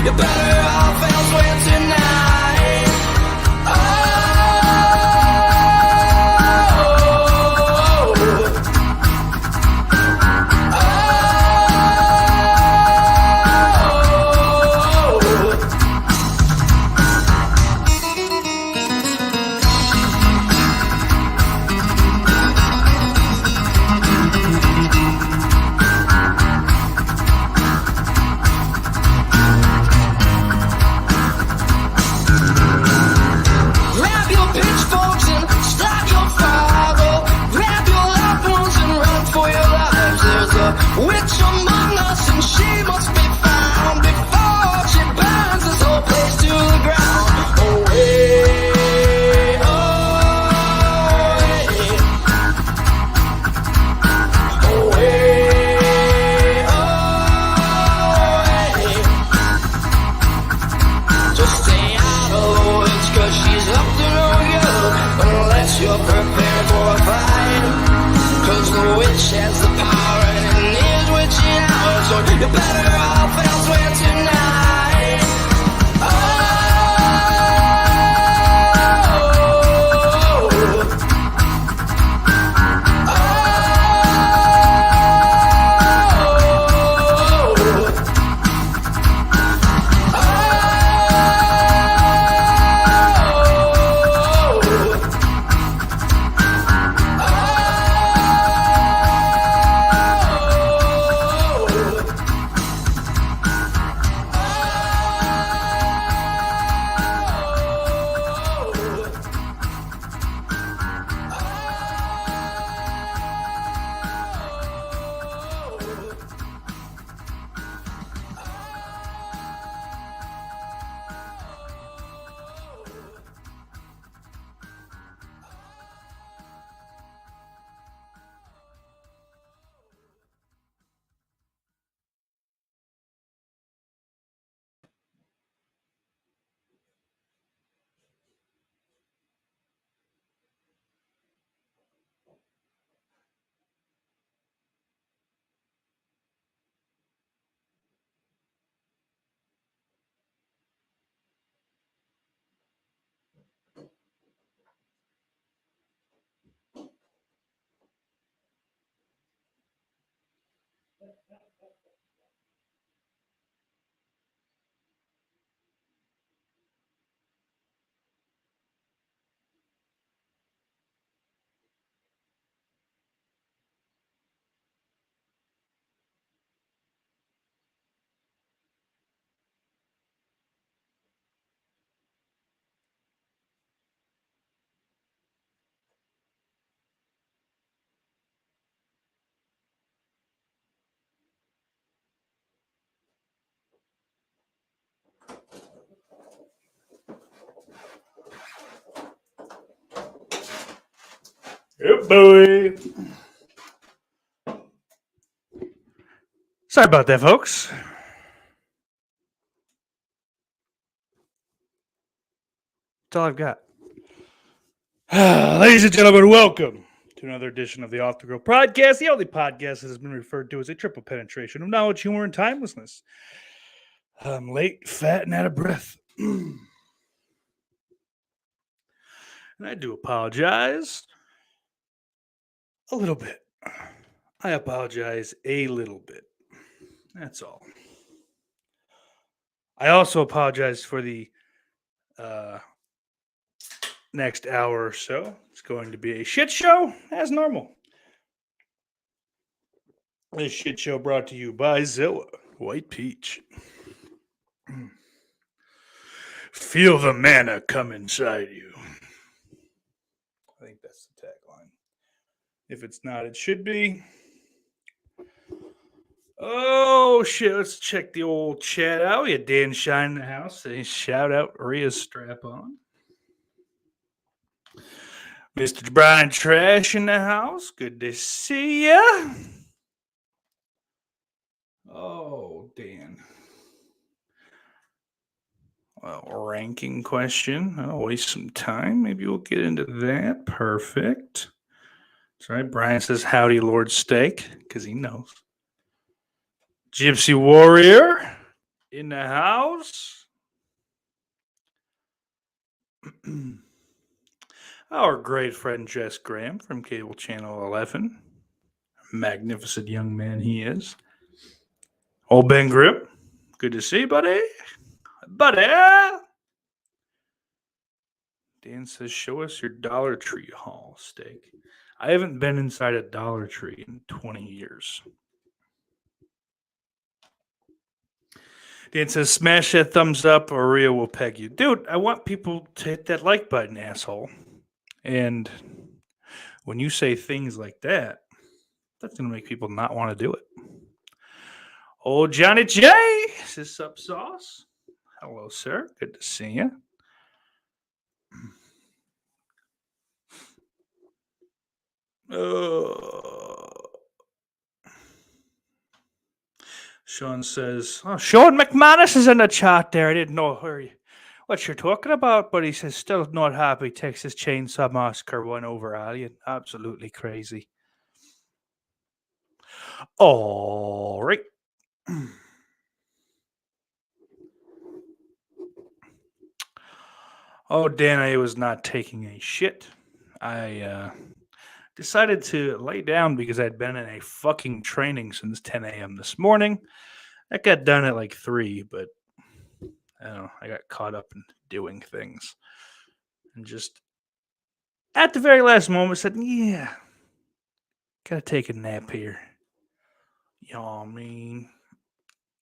you're better off elsewhere tonight. Witch among us, and she must be found before she burns this whole place to the ground. Away, away, away. Just stay out of the woods, 'cause she's up to no good unless you're prepared for a fight. 'Cause the witch has the power and so you're better off elsewhere tonight. Oh, oh, Oh boy. Sorry about that, folks. That's all I've got. Ladies and gentlemen, welcome to another edition of the Off the Grill podcast, the only podcast that has been referred to as a triple penetration of knowledge, humor, and timelessness. I'm late, fat, and out of breath. And I do apologize a little bit. I apologize a little bit. That's all. I also apologize for the next hour or so. It's going to be a shit show as normal. This shit show brought to you by Zilla White Peach. Feel the manna come inside you. I think that's the tagline. If it's not, it should be. Oh, shit. Let's check the old chat out. We had Dan Shine in the house. Say, shout out Rhea's strap on. Mr. Brian Trash in the house. Good to see ya. Oh, Dan. Well, ranking question. I'll waste some time. Maybe we'll get into that. Perfect. That's right. Brian says, howdy, Lord Steak, because he knows. Gypsy Warrior. in the house. Our great friend Jess Graham from Cable Channel 11. Magnificent young man he is. Old Ben Grip. Good to see you, buddy. Buddy! Dan says, show us your Dollar Tree haul steak. I haven't been inside a Dollar Tree in 20 years. Dan says, smash that thumbs up or Rio will peg you. Dude, I want people to hit that like button, asshole. And when you say things like that, that's going to make people not want to do it. Old Johnny J says, sup, sauce. Hello, sir. Good to see you. Sean says, oh, Sean McManus is in the chat there. I didn't know what you're talking about, but he says, still not happy. Texas Chainsaw Massacre won over Alien. Absolutely crazy. All right. Oh, Dan, I was not taking a shit. I decided to lay down because I'd been in a fucking training since 10 a.m. this morning. That got done at like 3, but I don't know. I got caught up in doing things. And just at the very last moment said, yeah, gotta take a nap here. You know what I mean?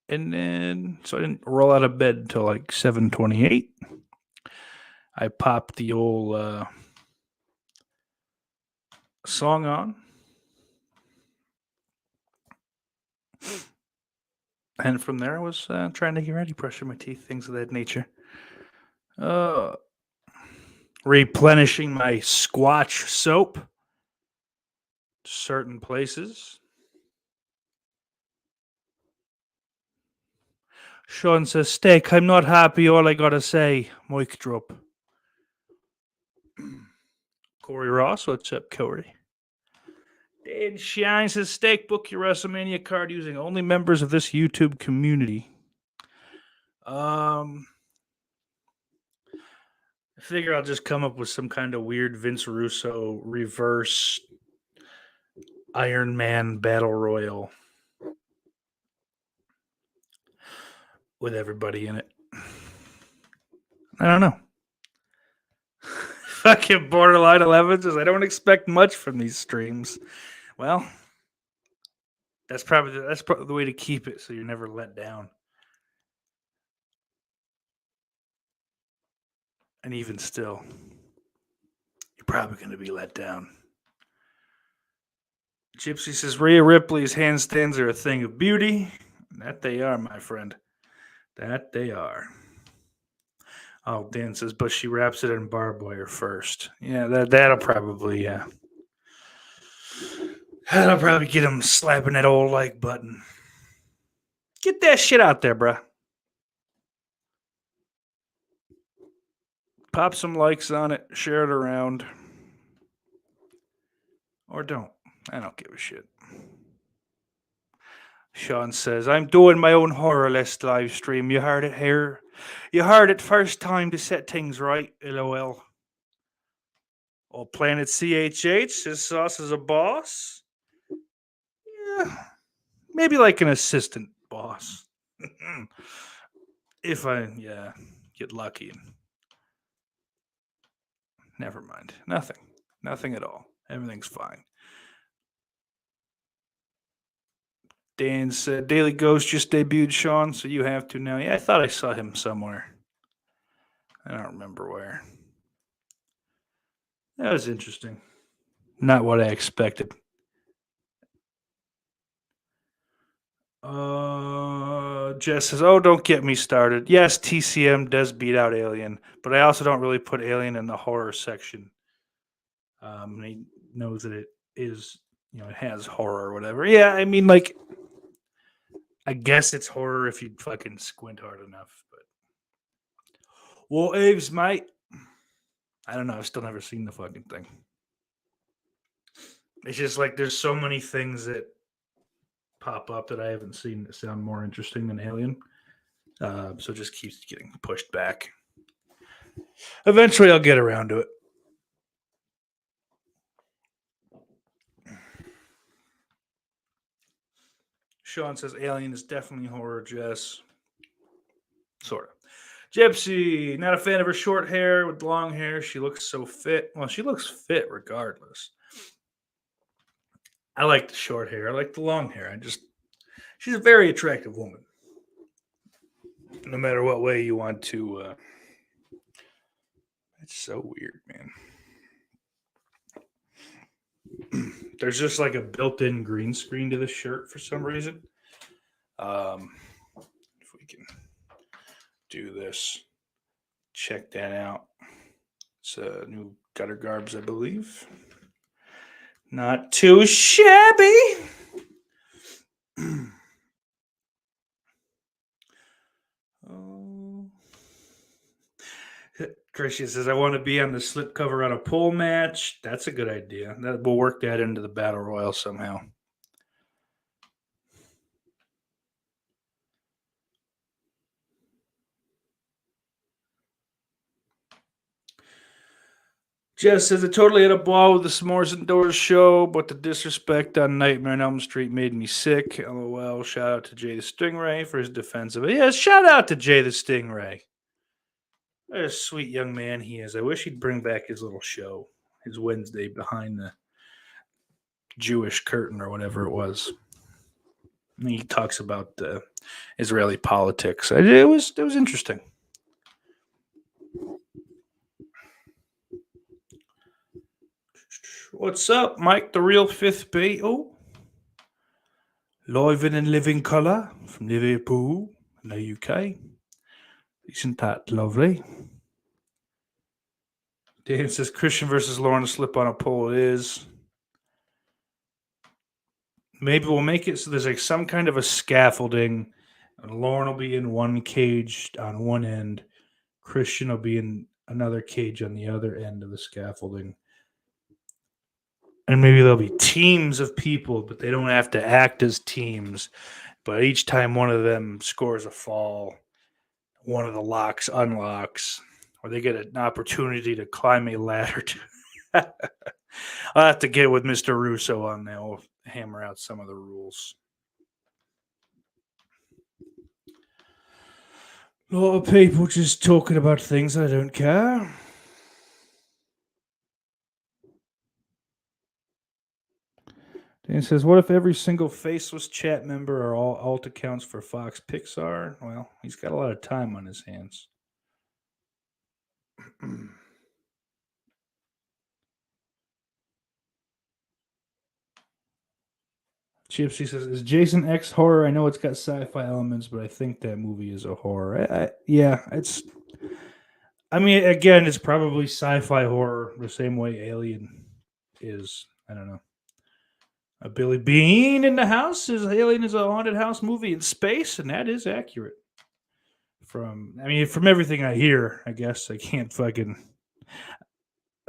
And then, so I didn't roll out of bed until like 7:28. I popped the old song on. And from there, I was trying to get ready, brushing my teeth, things of that nature. Replenishing my Squatch soap. Certain places. Sean says, steak, I'm not happy. All I gotta say, mic drop. Corey Ross, what's up, Corey? Dan Shine says, steak, book your WrestleMania card using only members of this YouTube community. I figure I'll just come up with some kind of weird Vince Russo reverse Iron Man battle royal with everybody in it. I don't know. Fucking Borderline 11 says, I don't expect much from these streams. Well, that's probably the way to keep it so you're never let down. And even still, you're probably going to be let down. Gypsy says, Rhea Ripley's handstands are a thing of beauty. That they are, my friend. That they are. Oh, Dan says, but she wraps it in barbed wire first. Yeah, that'll probably, yeah. That'll probably get him slapping that old like button. Get that shit out there, bruh. Pop some likes on it, share it around. Or don't. I don't give a shit. Sean says, I'm doing my own horror list live stream. You heard it here. You heard it first time to set things right. LOL. Oh, Planet CHH says Sauce is a boss. Yeah. Maybe like an assistant boss. If I, get lucky. Never mind. Nothing. Nothing at all. Everything's fine. Dan said, Daily Ghost just debuted, Sean, so you have to now. Yeah, I thought I saw him somewhere. I don't remember where. That was interesting. Not what I expected. Jess says, oh, don't get me started. Yes, TCM does beat out Alien, but I also don't really put Alien in the horror section. He knows that it is, it has horror or whatever. Yeah, I mean, like, I guess it's horror if you fucking squint hard enough. But well, Aves, mate, I don't know. I've still never seen the fucking thing. It's just like there's so many things that pop up that I haven't seen that sound more interesting than Alien. So it just keeps getting pushed back. Eventually, I'll get around to it. Sean says Alien is definitely horror, Jess. Sort of. Gypsy, not a fan of her short hair with long hair. She looks so fit. Well, she looks fit regardless. I like the short hair. I like the long hair. She's a very attractive woman. No matter what way you want to. It's so weird, man. There's just like a built-in green screen to the shirt for some reason. If we can do this, check that out. It's a new Gutter Garbs, I believe. Not too shabby. Oh. Christian says, I want to be on the slipcover on a pole match. That's a good idea. We'll work that into the Battle Royal somehow. Jess says, I totally had a ball with the S'mores Indoors show, but the disrespect on Nightmare on Elm Street made me sick. LOL. Shout out to Jay the Stingray for his defense of it. Yeah, shout out to Jay the Stingray. What a sweet young man he is. I wish he'd bring back his little show, his Wednesday behind the Jewish curtain or whatever it was. And he talks about Israeli politics. It was interesting. What's up, Mike, the real fifth B? Oh, live in living colour from Liverpool in the UK. Isn't that lovely? Dan says Christian versus Lauren to slip on a pole. It is. Maybe we'll make it so there's like some kind of a scaffolding, and Lauren will be in one cage on one end. Christian will be in another cage on the other end of the scaffolding. And maybe there'll be teams of people, but they don't have to act as teams. But each time one of them scores a fall, one of the locks unlocks, or they get an opportunity to climb a ladder. I'll have to get with Mr. Russo on that. We'll hammer out some of the rules. A lot of people just talking about things I don't care. Dan says, what if every single faceless chat member are all alt accounts for Fox Pixar? Well, he's got a lot of time on his hands. Gypsy says, is Jason X horror? I know it's got sci-fi elements, but I think that movie is a horror. Yeah, it's... I mean, again, it's probably sci-fi horror the same way Alien is. I don't know. A Billy Bean in the house is Alien is a haunted house movie in space, and that is accurate. From everything I hear, I guess I can't fucking...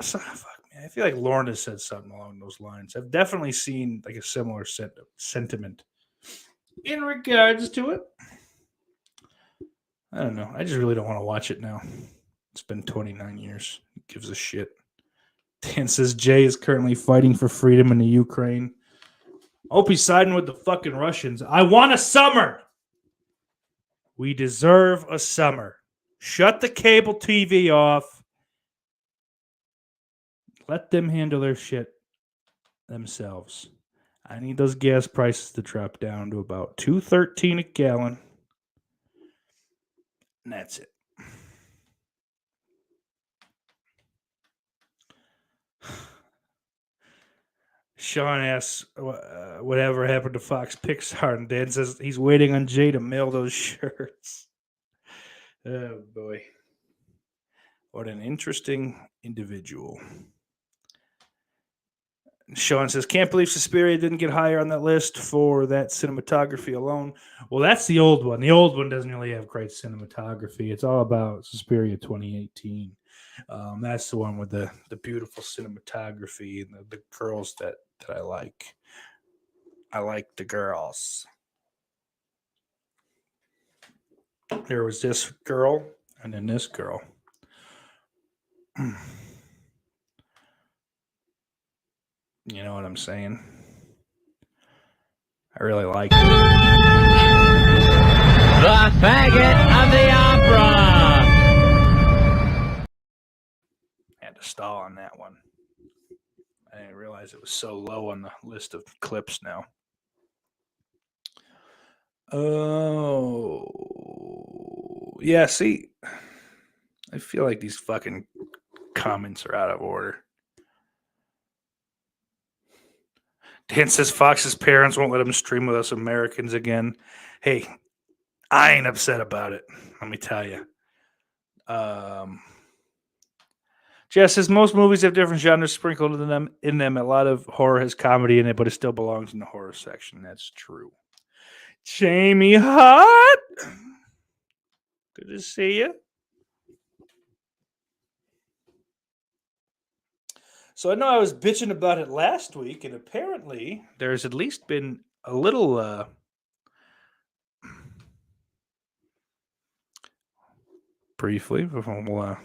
Fuck, man. I feel like Lauren has said something along those lines. I've definitely seen like a similar sentiment in regards to it. I don't know. I just really don't want to watch it now. It's been 29 years. Who gives a shit? Dan says Jay is currently fighting for freedom in the Ukraine. I hope he's siding with the fucking Russians. I want a summer. We deserve a summer. Shut the cable TV off. Let them handle their shit themselves. I need those gas prices to drop down to about $2.13 a gallon. And that's it. Sean asks, whatever happened to Fox Pixar? And Dan says he's waiting on Jay to mail those shirts. Oh, boy. What an interesting individual. Sean says, can't believe Suspiria didn't get higher on that list for that cinematography alone. Well, that's the old one. The old one doesn't really have great cinematography. It's all about Suspiria 2018. That's the one with the beautiful cinematography and the girls that I like. I like the girls. there was this girl and then this girl. You know what I'm saying? I really liked it. The faggot of the opera. Had to stall on that one. I didn't realize it was so low on the list of clips now. Oh, yeah. See, I feel like these fucking comments are out of order. Dan says Fox's parents won't let him stream with us Americans again. Hey, I ain't upset about it. Let me tell you. Jess says most movies have different genres sprinkled in them. A lot of horror has comedy in it, but it still belongs in the horror section. That's true. Jamie Hart, good to see you. So I know I was bitching about it last week, and apparently there's at least been a little briefly. We'll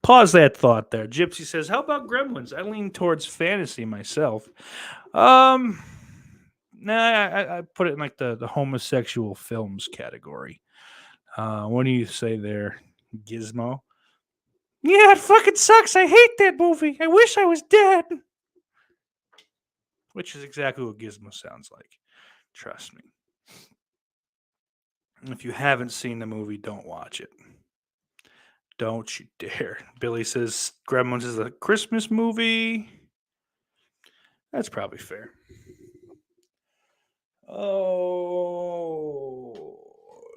pause that thought there. Gypsy says, "How about Gremlins? I lean towards fantasy myself. Nah, I put it in like the homosexual films category. What do you say there, Gizmo? Yeah, it fucking sucks. I hate that movie. I wish I was dead." Which is exactly what Gizmo sounds like. Trust me. If you haven't seen the movie, don't watch it. Don't you dare. Billy says Gremlins is a Christmas movie. That's probably fair. Oh,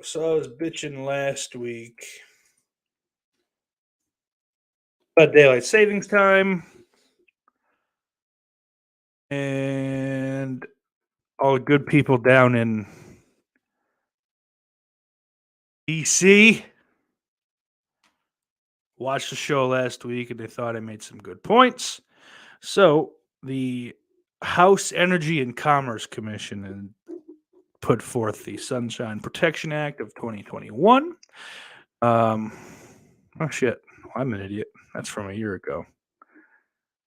so I was bitching last week about daylight savings time and all the good people down in DC watched the show last week and they thought I made some good points. So the House Energy and Commerce Commission put forth the Sunshine Protection Act of 2021. Oh shit, I'm an idiot. That's from a year ago.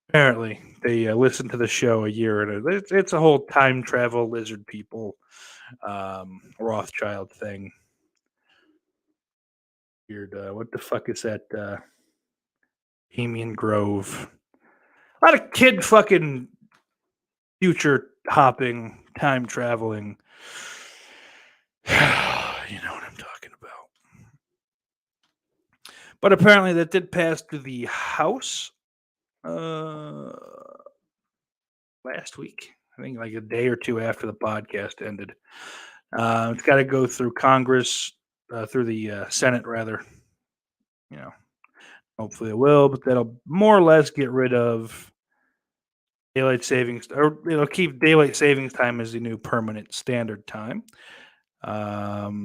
Apparently, they listened to the show a year and it's a whole time travel lizard people Rothschild thing. Weird. What the fuck is that? Damien Grove. A lot of kid fucking future hopping, time traveling. You know what I'm talking about. But apparently that did pass through the House last week. I think like a day or two after the podcast ended. It's got to go through Congress, through the Senate, rather. You know, hopefully it will, but that'll more or less get rid of daylight savings, or it'll keep daylight savings time as the new permanent standard time.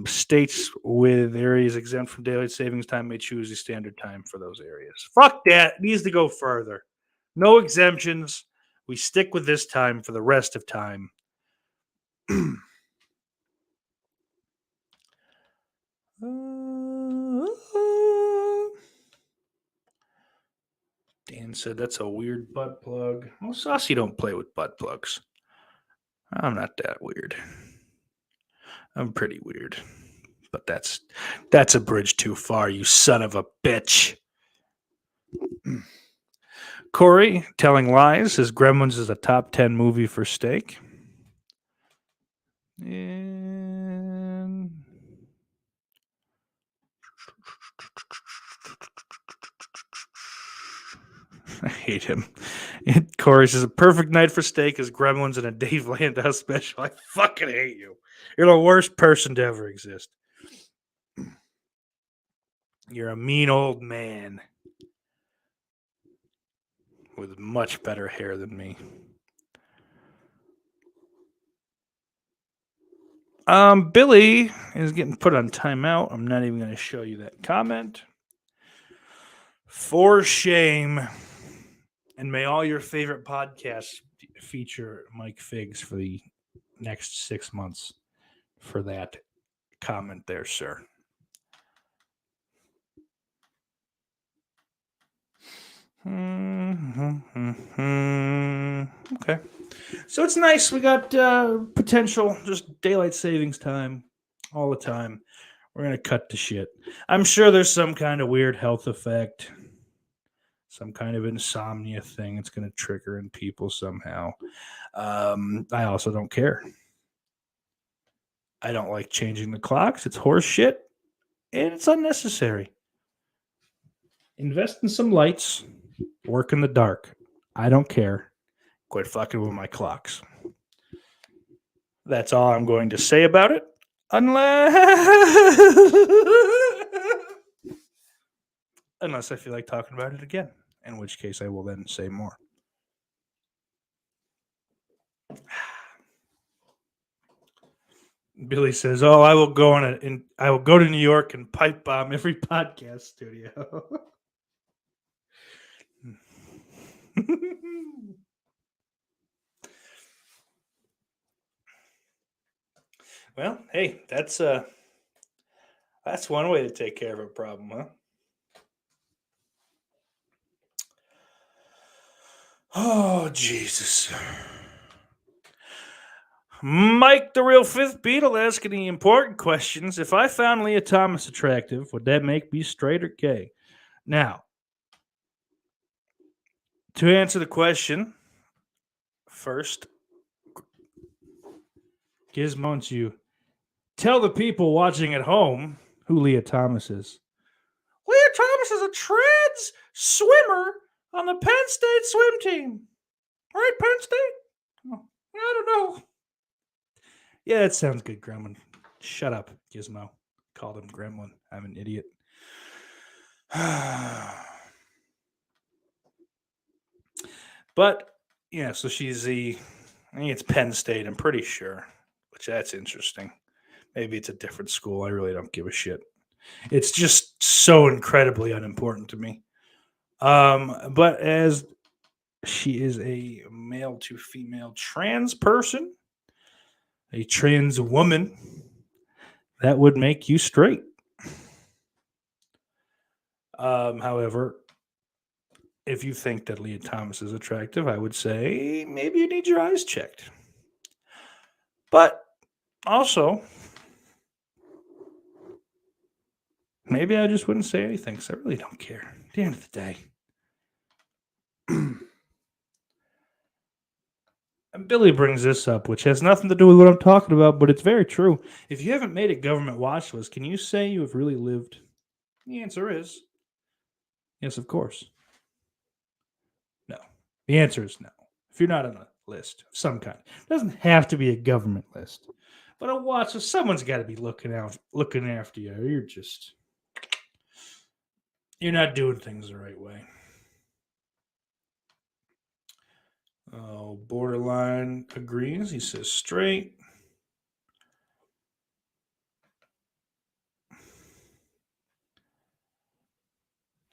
States with areas exempt from daylight savings time may choose the standard time for those areas. Fuck that. It needs to go further. No exemptions. We stick with this time for the rest of time. Dan said that's a weird butt plug. Well, Saucy don't play with butt plugs. I'm not that weird. I'm pretty weird. But that's a bridge too far, you son of a bitch. Corey, telling lies, says Gremlins is a top 10 movie for steak. And I hate him. Corey says a perfect night for steak is Gremlins and a Dave Landau special. I fucking hate you. You're the worst person to ever exist. You're a mean old man with much better hair than me. Billy is getting put on timeout. I'm not even going to show you that comment. For shame. And may all your favorite podcasts feature Mike Figs for the next 6 months for that comment there, sir. Okay. So it's nice. We got potential, just daylight savings time all the time. We're going to cut to shit. I'm sure there's some kind of weird health effect, some kind of insomnia thing it's going to trigger in people somehow. I also don't care. I don't like changing the clocks. It's horse shit, and it's unnecessary. Invest in some lights. Work in the dark. I don't care. Quit fucking with my clocks. That's all I'm going to say about it. Unless I feel like talking about it again, in which case I will then say more. Billy says, "Oh, I will go I will go to New York and pipe bomb every podcast studio." Well, hey, that's one way to take care of a problem, huh? Oh, Jesus. Mike, the real fifth Beatle, asking the important questions. If I found Leah Thomas attractive, would that make me straight or gay? Now, to answer the question, first, Gizmo wants you tell the people watching at home who Leah Thomas is. Leah Thomas is a trans swimmer on the Penn State swim team. Right, Penn State? Oh, I don't know. Yeah, that sounds good, Gremlin. Shut up, Gizmo. Called him Gremlin. I'm an idiot. But, yeah, so she's I think it's Penn State, I'm pretty sure. Which that's interesting. Maybe it's a different school. I really don't give a shit. It's just so incredibly unimportant to me. But as she is a male to female trans person, a trans woman, that would make you straight. However, if you think that Leah Thomas is attractive, I would say maybe you need your eyes checked. But also, maybe I just wouldn't say anything because I really don't care. At the end of the day. And Billy brings this up, which has nothing to do with what I'm talking about, but it's very true. If you haven't made a government watch list, can you say you have really lived? The answer is yes, of course. No. The answer is no. If you're not on a list of some kind, it doesn't have to be a government list, but a watch list. Someone's got to be looking after you. You're not doing things the right way. Oh, Borderline agrees. He says straight.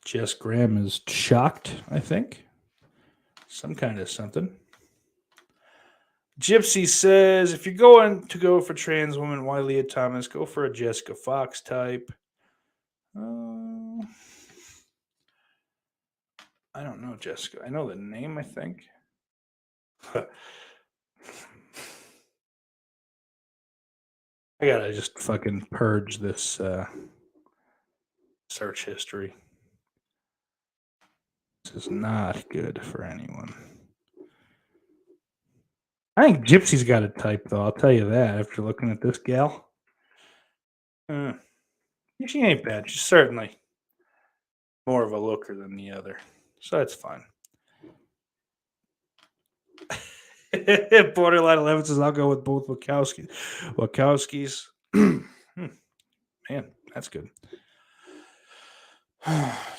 Jess Graham is shocked, I think. Some kind of something. Gypsy says, if you're going to go for trans woman, why Leah Thomas? Go for a Jessica Fox type. I don't know Jessica. I know the name, I think. I gotta just fucking purge this search history. This is not good for anyone. I think Gypsy's got a type, though. I'll tell you that after looking at this gal. She ain't bad. She's certainly more of a looker than the other. So that's fine. Borderline 11 says, I'll go with both Wachowskis. Man, that's good.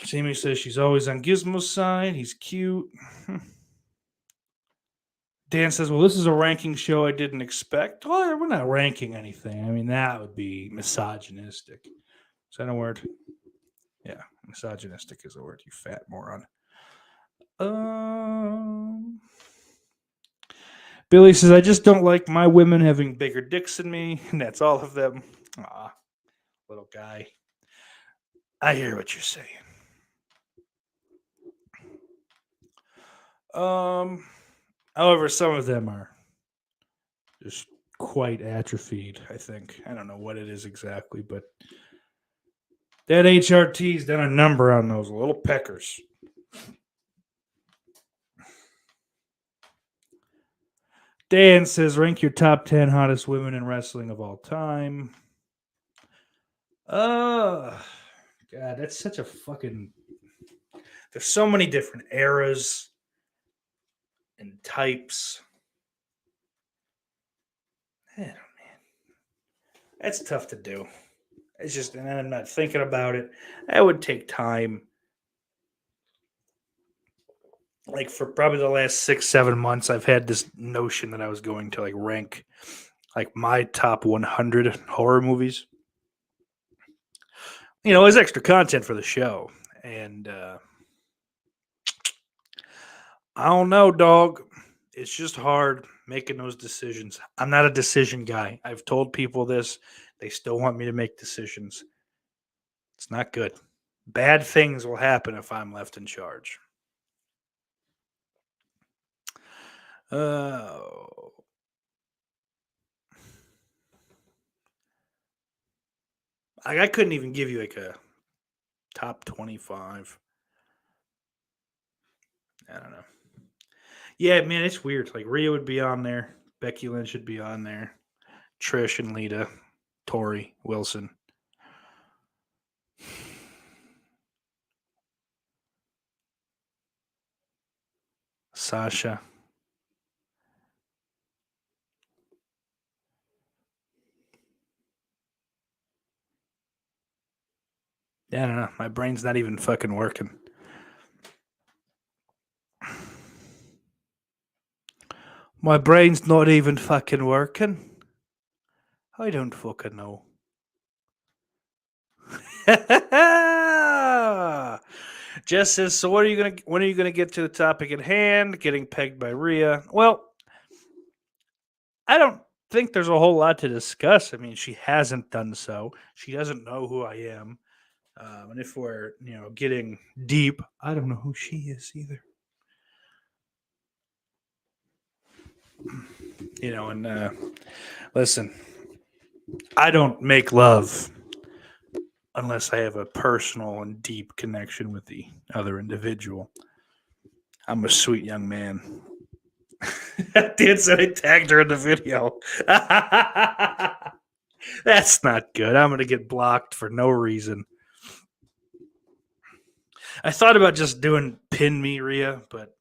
Jamie says she's always on Gizmo's side. He's cute. Dan says, well, this is a ranking show I didn't expect. Well, we're not ranking anything. I mean, that would be misogynistic. Is that a word? Yeah, misogynistic is a word, you fat moron. Billy says, I just don't like my women having bigger dicks than me, and that's all of them. Aw, little guy. I hear what you're saying. However, some of them are just quite atrophied, I think. I don't know what it is exactly, but that HRT's done a number on those little peckers. Dan says, rank your top 10 hottest women in wrestling of all time. God, that's such a fucking... There's so many different eras and types. Man, oh man. That's tough to do. It's just, and I'm not thinking about it. That would take time. Like for probably the last 6-7 months, I've had this notion that I was going to like rank like my top 100 horror movies. You know, as extra content for the show. And I don't know, dog. It's just hard making those decisions. I'm not a decision guy. I've told people this. They still want me to make decisions. It's not good. Bad things will happen if I'm left in charge. I couldn't even give you like a top 25. I don't know. Yeah, man, it's weird. Like Rhea would be on there. Becky Lynch should be on there. Trish and Lita. Tori Wilson. Sasha. Yeah, I don't know. My brain's not even fucking working. My brain's not even fucking working. I don't fucking know. Jess says, so when are you gonna get to the topic at hand? Getting pegged by Rhea. Well, I don't think there's a whole lot to discuss. I mean, she hasn't done so. She doesn't know who I am. And if we're, getting deep, I don't know who she is either. Listen, I don't make love unless I have a personal and deep connection with the other individual. I'm a sweet young man. Dan said I tagged her in the video. That's not good. I'm going to get blocked for no reason. I thought about just doing pin me, Rhea, but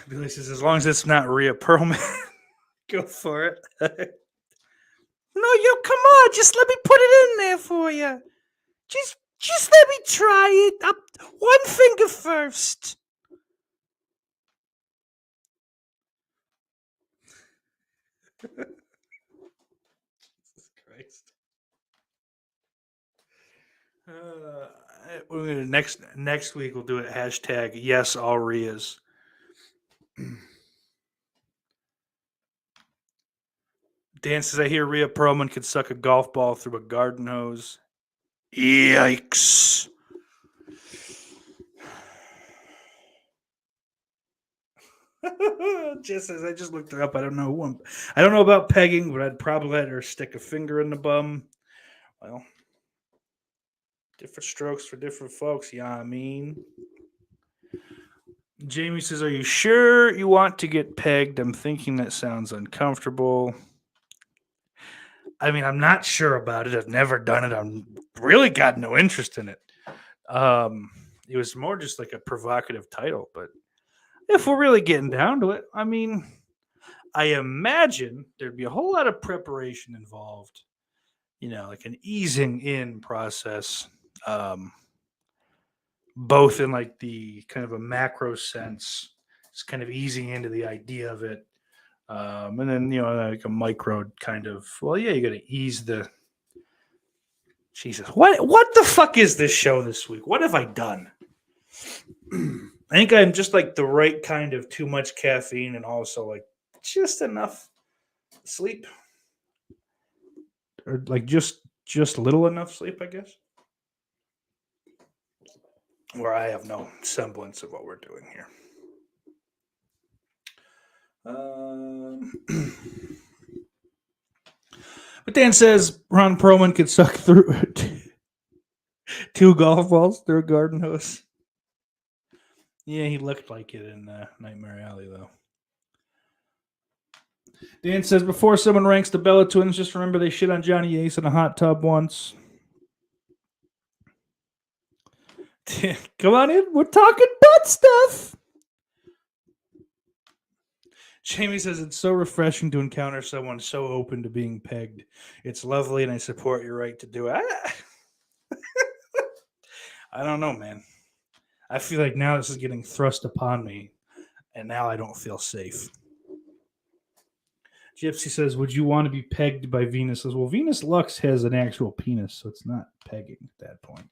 Billy says, as long as it's not Rhea Perlman, go for it. No, come on. Just let me put it in there for you. Just let me try it. Up one finger first. Jesus Christ. We're gonna next week we'll do it hashtag yes all Rheas. Dan says I hear Rhea Perlman could suck a golf ball through a garden hose. Yikes. Jess says I just looked her up. I don't know about pegging, but I'd probably let her stick a finger in the bum. Well, different strokes for different folks, yeah, I mean. Jamie says, are you sure you want to get pegged? I'm thinking that sounds uncomfortable. I mean, I'm not sure about it. I've never done it. I've really got no interest in it. It was more just like a provocative title, but if we're really getting down to it, I mean, I imagine there'd be a whole lot of preparation involved, like an easing in process, both in like the kind of a macro sense, it's kind of easing into the idea of it. And then, like a micro kind of, well, yeah, you got to ease the, Jesus, what the fuck is this show this week? What have I done? I think I'm just like the right kind of too much caffeine and also like just enough sleep, or like just little enough sleep, I guess. Where I have no semblance of what we're doing here. But Dan says Ron Perlman could suck through 2 golf balls through a garden hose. Yeah, he looked like it in Nightmare Alley, though. Dan says before someone ranks the Bella Twins, just remember they shit on Johnny Ace in a hot tub once. Come on in, we're talking butt stuff. Jamie says it's so refreshing to encounter someone so open to being pegged. It's lovely, and I support your right to do it. I don't know, man. I feel like now this is getting thrust upon me, and now I don't feel safe. Gypsy says, would you want to be pegged by Venus? Says, well, Venus Lux has an actual penis, so it's not pegging at that point.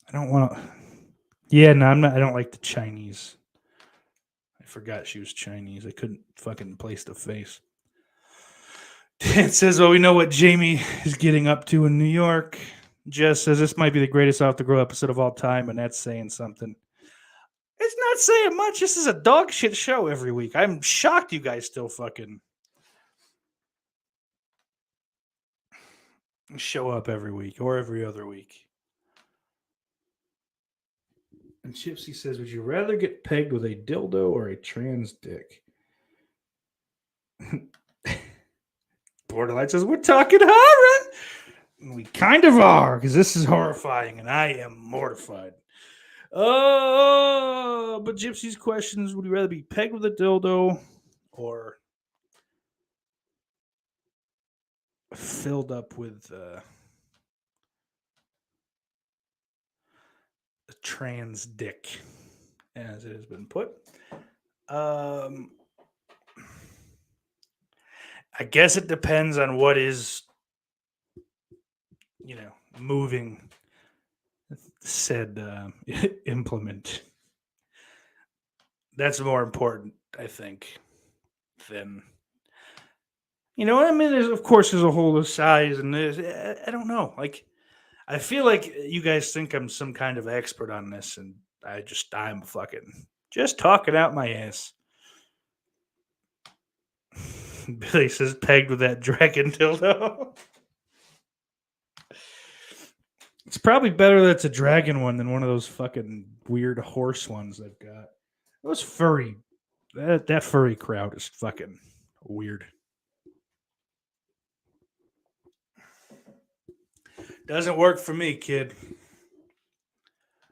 I don't want to. Yeah, no, I'm not. I don't like the Chinese. I forgot she was Chinese. I couldn't fucking place the face. It says, well, we know what Jamie is getting up to in New York. Jess says, this might be the greatest Off the Grill episode of all time, and that's saying something. It's not saying much. This is a dog shit show every week. I'm shocked you guys still fucking show up every week or every other week. And Gypsy says, would you rather get pegged with a dildo or a trans dick? Borderline says, we're talking horror. We kind of are, because this is horrifying, and I am mortified. Oh, but Gypsy's question is, would you rather be pegged with a dildo or filled up with a trans dick, as it has been put? I guess it depends on what is, moving said implement. That's more important, I think, than, I mean, there's a whole size, and there's, I don't know. Like, I feel like you guys think I'm some kind of expert on this, and I'm fucking just talking out my ass. Billy says pegged with that dragon dildo. It's probably better that it's a dragon one than one of those fucking weird horse ones they've got. Those furry, that furry crowd is fucking weird. Doesn't work for me, kid.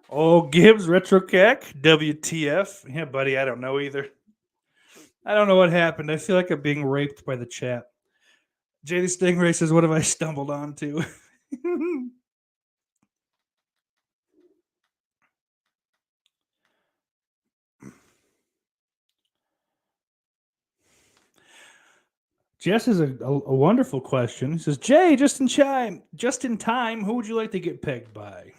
Oh, Gibbs, RetroCac, WTF. Yeah, buddy, I don't know either. I don't know what happened. I feel like I'm being raped by the chat. JD Stingray says, what have I stumbled onto? Jess is a wonderful question. He says, Jay, just in time, who would you like to get pegged by?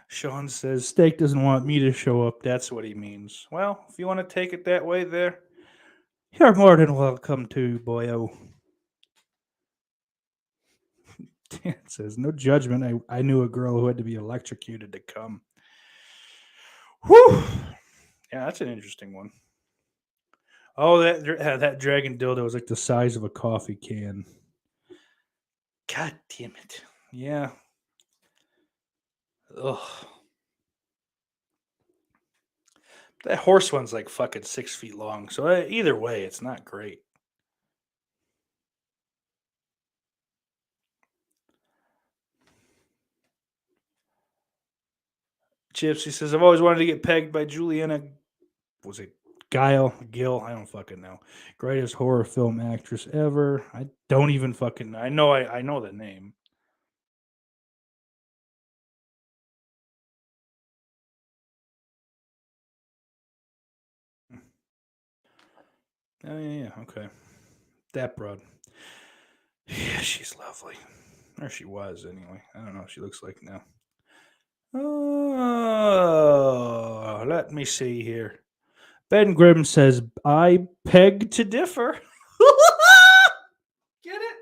Sean says, Steak doesn't want me to show up. That's what he means. Well, if you want to take it that way there, you're more than welcome to, boyo. Dan says, no judgment. I knew a girl who had to be electrocuted to come. Whew. Yeah, that's an interesting one. Oh, that dragon dildo was like the size of a coffee can. God damn it. Yeah. Ugh. That horse one's like fucking 6 feet long. So either way, it's not great. Gypsy says, I've always wanted to get pegged by Juliana. Was it Gill? I don't fucking know. Greatest horror film actress ever. I don't even fucking. I know the name. Oh yeah, okay. That broad. Yeah, she's lovely. Or she was, anyway. I don't know what she looks like now. Oh, let me see here. Ben Grimm says, I beg to differ. Get it?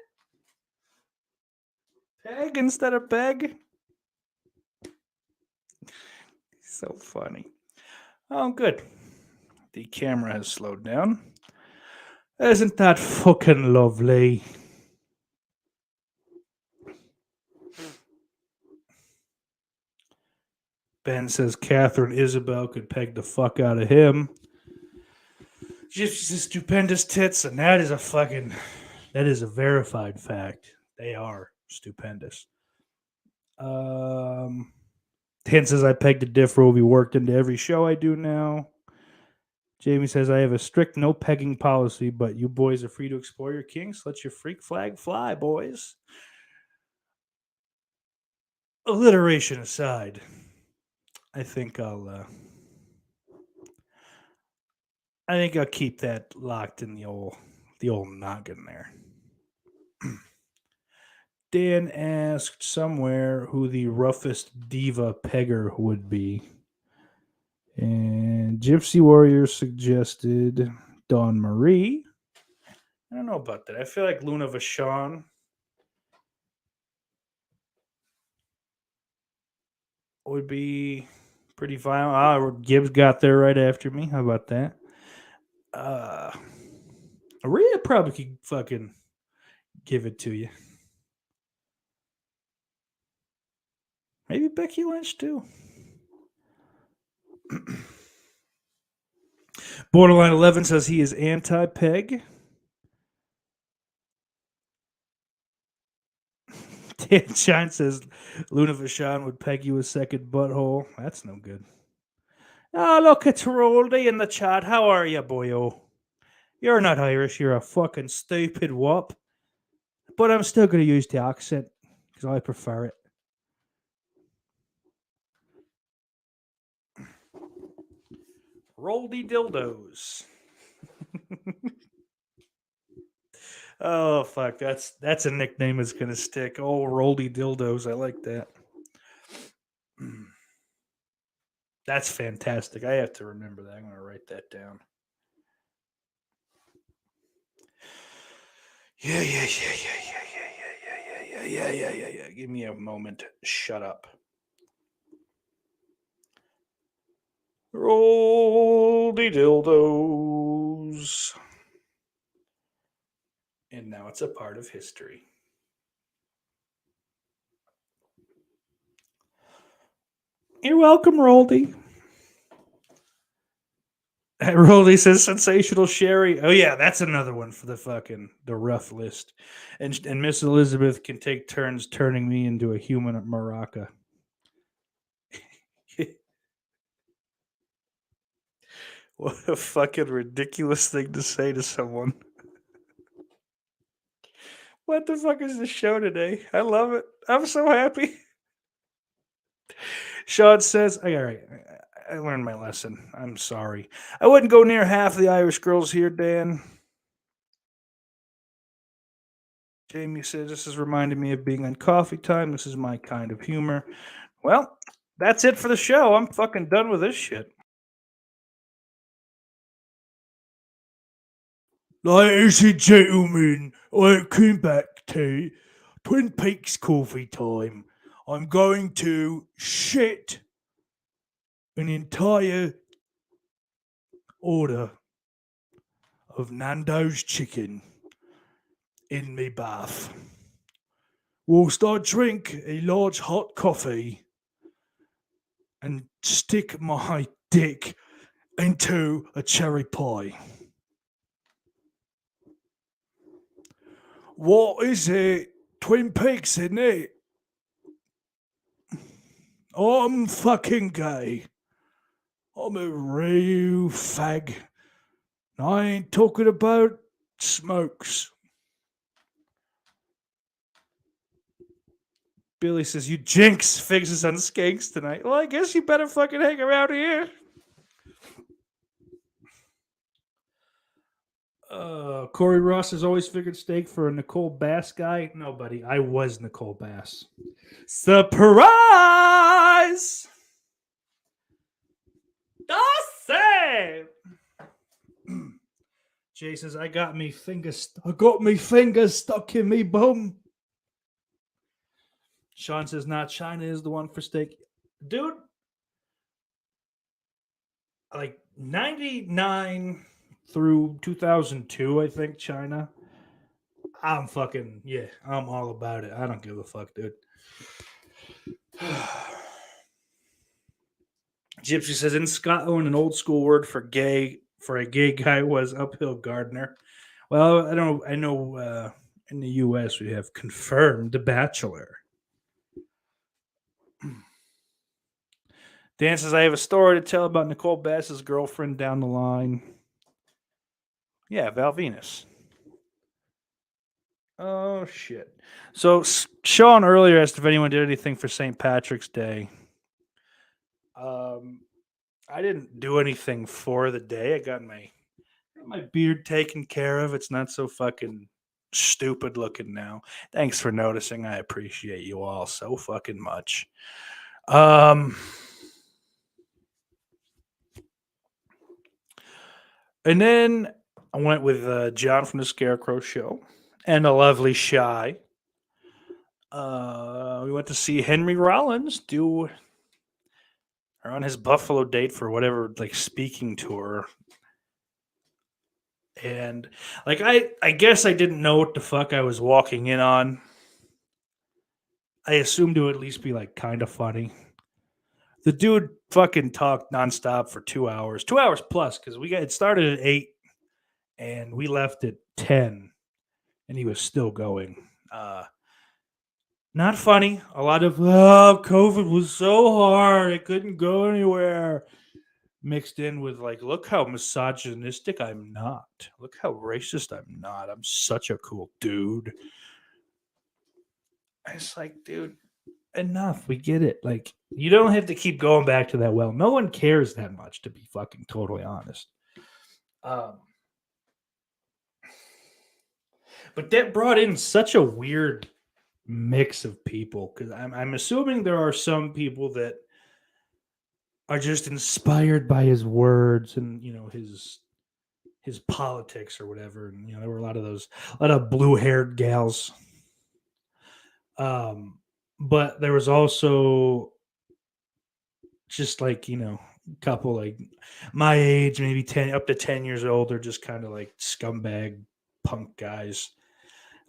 Peg instead of beg? So funny. Oh, good. The camera has slowed down. Isn't that fucking lovely? Ben says Catherine Isabel could peg the fuck out of him. Just stupendous tits, and that is a verified fact. They are stupendous. Dan says I pegged to differ will be worked into every show I do now. Jamie says I have a strict no pegging policy, but you boys are free to explore your kinks. Let your freak flag fly, boys. Alliteration aside, I think I'll keep that locked in the old noggin there. Dan asked somewhere who the roughest diva pegger would be. And Gypsy Warrior suggested Dawn Marie. I don't know about that. I feel like Luna Vachon would be pretty violent. Gibbs got there right after me. How about that? Maria probably could fucking give it to you. Maybe Becky Lynch too. Borderline 11 says he is anti-peg. Dan Shine says Luna Vachon would peg you a second butthole. That's no good. Oh, look, it's Roldy in the chat. How are you, boyo? You're not Irish. You're a fucking stupid wop. But I'm still going to use the accent because I prefer it. Roldy dildos. Oh fuck, that's a nickname that's gonna stick. Oh, Roldy dildos, I like that. That's fantastic. I have to remember that. I'm gonna write that down. Yeah. Give me a moment. Shut up. Roldy dildos. And now it's a part of history. You're welcome, Roldy. Roldy says sensational Sherry. Oh yeah, that's another one for the rough list. And Miss Elizabeth can take turns turning me into a human maraca. What a fucking ridiculous thing to say to someone. What the fuck is the show today? I love it. I'm so happy. Sean says, all right, I learned my lesson. I'm sorry. I wouldn't go near half the Irish girls here, Dan. Jamie says, this is reminding me of being on coffee time. This is my kind of humor. Well, that's it for the show. I'm fucking done with this shit. Ladies and gentlemen, welcome back to Twin Peaks Coffee Time. I'm going to shit an entire order of Nando's chicken in me bath. Whilst I drink a large hot coffee and stick my dick into a cherry pie. What is it? Twin Peaks, isn't it? I'm fucking gay. I'm a real fag. I ain't talking about smokes. Billy says, you jinx fixes on skanks tonight. Well, I guess you better fucking hang around here. Corey Ross has always figured steak for a Nicole Bass guy. No, buddy, I was Nicole Bass. Surprise! Say. Jay says, I got me fingers stuck in me bum. Sean says, not China is the one for steak. Dude, like 99 through 2002, I think, China. I'm all about it. I don't give a fuck, dude. Gypsy says, in Scotland, an old school word for a gay guy was uphill gardener. Well, I know in the U.S. we have confirmed bachelor. Dan says, I have a story to tell about Nicole Bass's girlfriend down the line. Yeah, Val Venus. Oh, shit. So, Sean earlier asked if anyone did anything for St. Patrick's Day. I didn't do anything for the day. I got my beard taken care of. It's not so fucking stupid looking now. Thanks for noticing. I appreciate you all so fucking much. And then I went with John from the Scarecrow Show and a lovely Shy. We went to see Henry Rollins on his Buffalo date for whatever speaking tour. And I guess I didn't know what the fuck I was walking in on. I assumed it would at least be kind of funny. The dude fucking talked nonstop for 2 hours, 2 hours plus, because it started at 8 and we left at 10, and he was still going. Not funny. A lot of COVID was so hard, I couldn't go anywhere. Mixed in with look how misogynistic I'm not. Look how racist I'm not. I'm such a cool dude. It's dude, enough. We get it. You don't have to keep going back to that well. No one cares that much, to be fucking totally honest. But that brought in such a weird mix of people, because I'm assuming there are some people that are just inspired by his words and his politics or whatever. And there were a lot of blue-haired gals. But there was also just a couple my age, maybe 10 up to 10 years old. They're just kind of scumbag punk guys.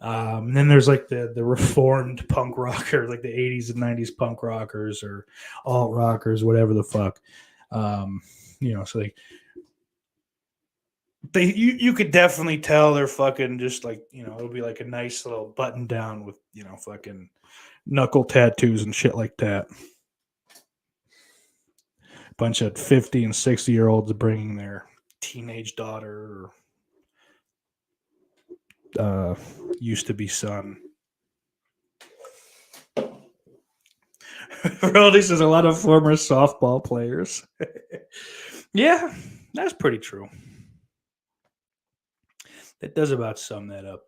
And then there's the reformed punk rocker, the 80s and 90s punk rockers or alt rockers, whatever the fuck. So you could definitely tell they're fucking just it'll be a nice little button down with fucking knuckle tattoos and shit like that. Bunch of 50 and 60-year-olds bringing their teenage daughter or used to be son. Brody says a lot of former softball players. Yeah, that's pretty true. That does about sum that up.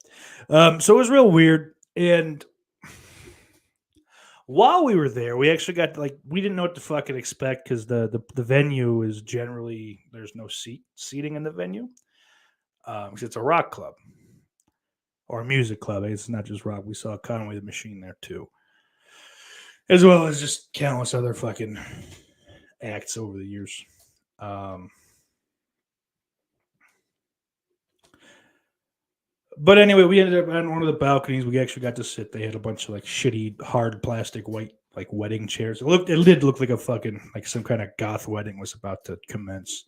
So it was real weird. And while we were there, we actually got we didn't know what to fucking expect, because the venue is generally, there's no seating in the venue. Because it's a rock club or a music club. It's not just rock. We saw Conway the Machine there too, as well as just countless other fucking acts over the years. But anyway, we ended up on one of the balconies. We actually got to sit. They had a bunch of shitty, hard plastic white wedding chairs. It did look like a fucking some kind of goth wedding was about to commence.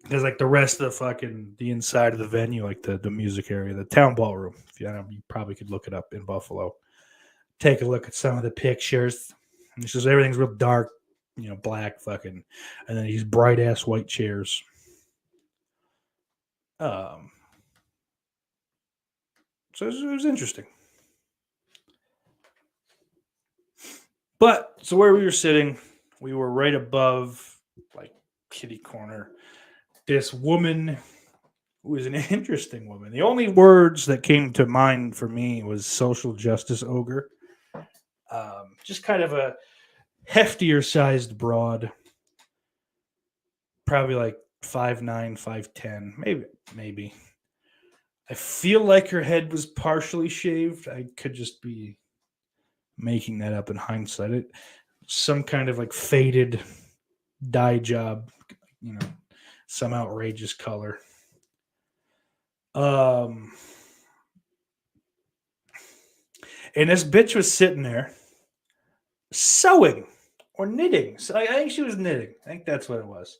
Because the rest of the inside of the venue, the music area, the town ballroom. If you probably could look it up in Buffalo. Take a look at some of the pictures. It's just everything's real dark, black fucking, and then these bright ass white chairs. So it was interesting. But so where we were sitting, we were right above kitty corner. This woman who was an interesting woman. The only words that came to mind for me was social justice ogre. Just kind of a heftier sized broad, probably like 5'9", 5'10", maybe. I feel like her head was partially shaved. I could just be making that up in hindsight. Some kind of like faded dye job, some outrageous color. And this bitch was sitting there sewing or knitting. So I think she was knitting. I think that's what it was.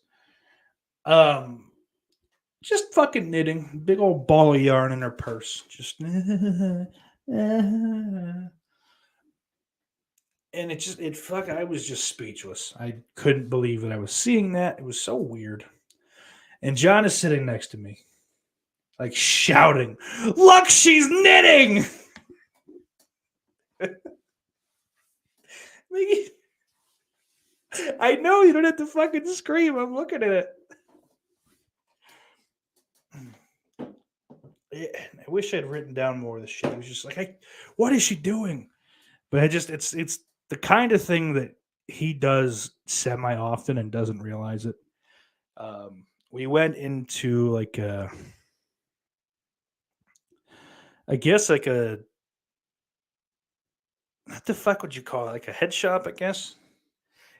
Just fucking knitting. Big old ball of yarn in her purse. Just and I was just speechless. I couldn't believe that I was seeing that. It was so weird. And John is sitting next to me, like shouting, "Look, she's knitting!" I know you don't have to fucking scream. I'm looking at it. I wish I'd written down more of the shit. It was just like, what is she doing? But it's the kind of thing that he does semi often and doesn't realize it. We went into like what the fuck would you call it? Like a head shop, I guess.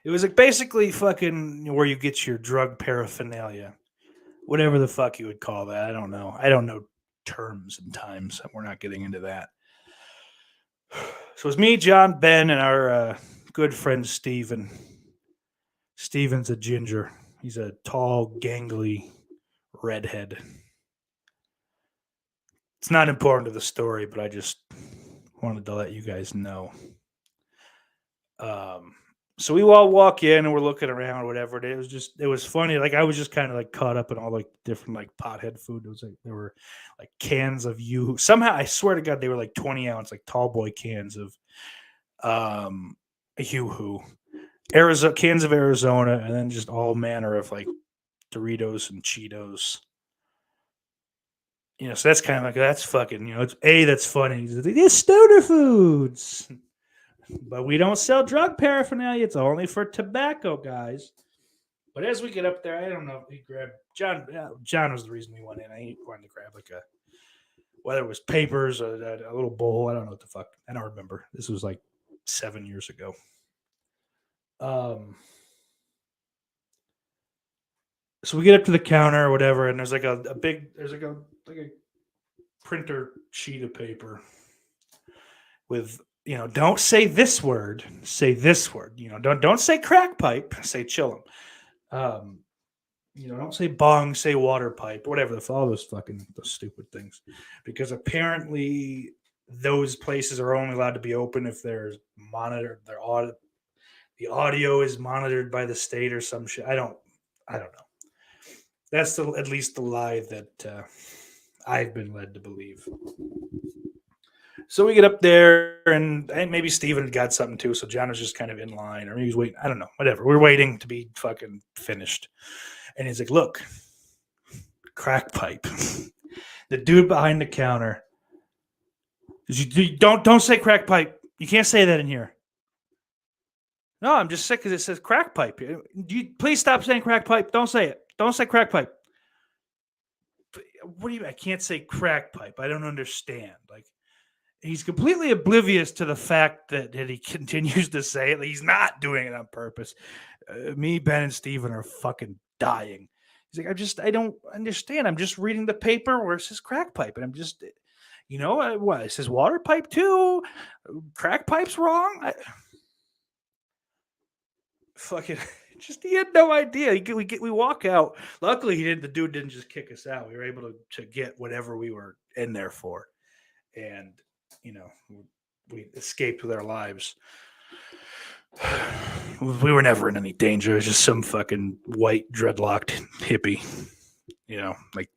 It was like basically fucking where you get your drug paraphernalia, whatever the fuck you would call that. I don't know terms and times. We're not getting into that. So it was me, John, Ben, and our good friend Steven. Steven's a ginger. He's a tall, gangly redhead. It's not important to the story, but I just wanted to let you guys know. So we all walk in and we're looking around, whatever it is. It was funny. Like I was just kind of like caught up in all like different like pothead food. It was like there were like cans of you. Somehow I swear to God they were like 20-ounce like tall boy cans of Yoo-hoo, Arizona cans of Arizona, and then just all manner of like Doritos and Cheetos. So that's kind of like that's fucking. It's that's funny. These stoner foods. But we don't sell drug paraphernalia. It's only for tobacco, guys. But as we get up there, I don't know. He grabbed John. John was the reason we went in. He wanted to grab like whether it was papers or a little bowl. I don't know what the fuck. I don't remember. This was like 7 years ago. So we get up to the counter or whatever, and there's like a printer sheet of paper with. Don't say this word. Say this word. Don't say crack pipe. Say chillum. Don't say bong. Say water pipe. Whatever. All those stupid things. Because apparently those places are only allowed to be open if they're monitored. The audio is monitored by the state or some shit. I don't know. That's at least the lie that I've been led to believe. So we get up there, and maybe Steven got something too. So John was just kind of in line, or he was waiting. I don't know. Whatever. We're waiting to be fucking finished. And he's like, "Look, crack pipe." The dude behind the counter. Don't say crack pipe. You can't say that in here. No, I'm just sick because it says crack pipe. Please stop saying crack pipe. Don't say it. Don't say crack pipe. What do you? I can't say crack pipe. I don't understand. Like. He's completely oblivious to the fact that he continues to say it. He's not doing it on purpose. Me, Ben, and Steven are fucking dying. He's like, I don't understand. I'm just reading the paper where it says crack pipe. And I'm just, what? It says water pipe too? Crack pipe's wrong? Fucking, he had no idea. We walk out. Luckily, the dude didn't just kick us out. We were able to get whatever we were in there for. And, we escaped with our lives. We were never in any danger. It was just some fucking white dreadlocked hippie, like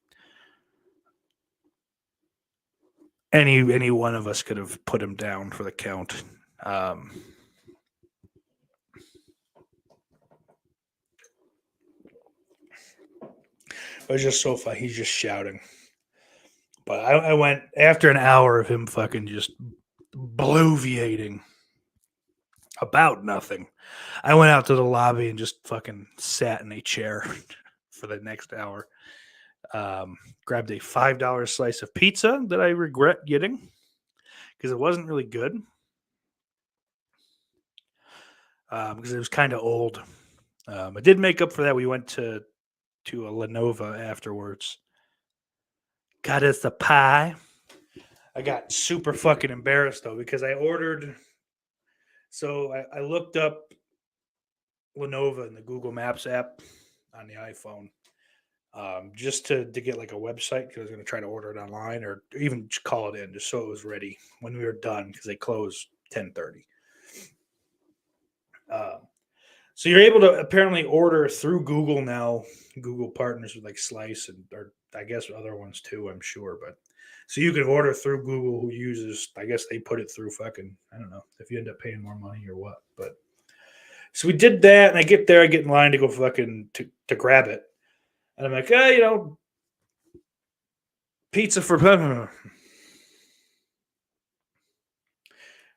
any one of us could have put him down for the count. It was just so funny. He's just shouting. But I went after an hour of him fucking just bloviating about nothing. I went out to the lobby and just fucking sat in a chair for the next hour. Grabbed a $5 slice of pizza that I regret getting because it wasn't really good. Because it was kind of old. I did make up for that. We went to a Lenovo afterwards. Got us a pie. I got super fucking embarrassed though because I ordered. So I looked up Lenovo in the Google Maps app on the iPhone, just to get like a website because I was going to try to order it online or even just call it in just so it was ready when we were done because they close 10:30. So you're able to apparently order through Google now. Google partners with like Slice and or I guess other ones too, I'm sure. But so you can order through Google who uses, I guess they put it through fucking, I don't know if you end up paying more money or what. But so we did that and I get there, I get in line to go fucking to grab it. And I'm like, pizza for